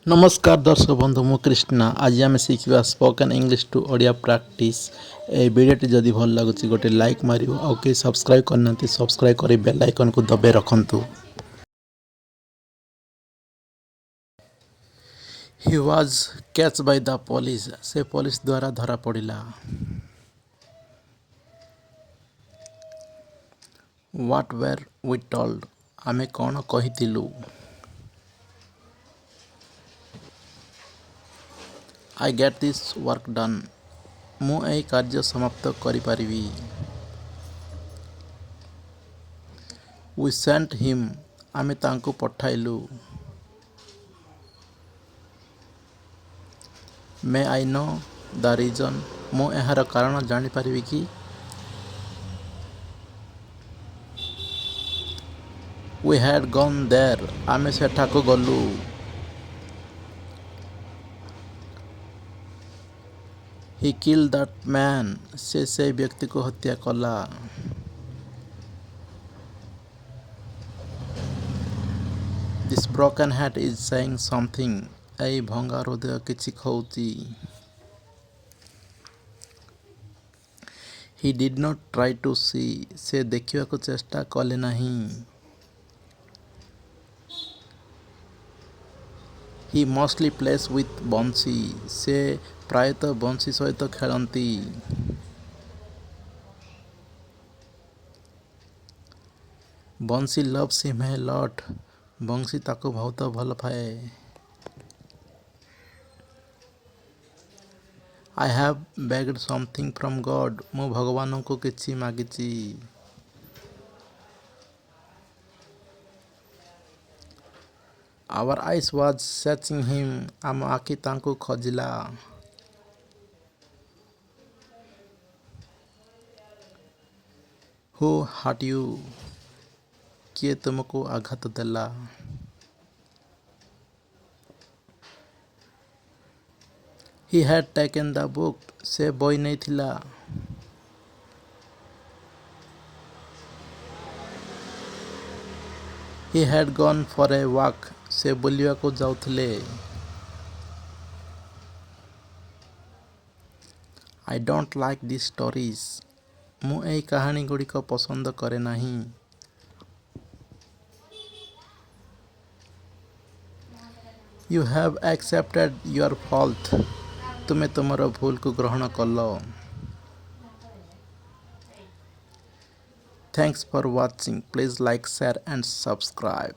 नमस्कार दर्शक बंधु मु कृष्णा आज आम Shikha spoken English to Odia practice ए वीडियोटी जदि भल लगुच गोटे लाइक मार आउ कि सब्सक्राइब करना सब्सक्राइब कर बेल आइकन को दबे रखु। He was caught by the police से पुलिस द्वारा धरा पड़ा। व्हाट वेर वी टोल्ड आमे कौन कहिथिलु। I get this work done मु ए कार्य समाप्त करि परिबी। वी सेंट हिम आमे तांको पठाइलु। मे आई नो द रीजन मु एहार कारण जानी परिबी कि। वी हैड गॉन देयर आमे सेठाको गलु। ही किल दैट मैन से व्यक्ति को हत्या कला। This broken heart is saying something ए भंगा हृदय किछि कहउची। He did not try to see से देखिवा को चेष्टा कले नहीं। ही मोस्टली प्लेस विथ बंसी से प्रायतः बंसी सहित खेलती। बंसी लव्स हिम ए लॉट बंसी ताको बहुत भल पाए। I have begged something from God मु भगवान को किछि मागिची। Our eyes was searching him आम आखि तांको खोजिला। हु हर्ट यू किए तुमको आघात देला। He had taken the book से बई नहीं थिला। He had gone for a walk से बुलिया को जाउथले। I don't like this stories मु ए कहानी गुड़ी को पसंद करे नहीं। You have accepted your fault तुम्हें तुमर भूल को ग्रहण कल। Thanks for watching please like share and subscribe.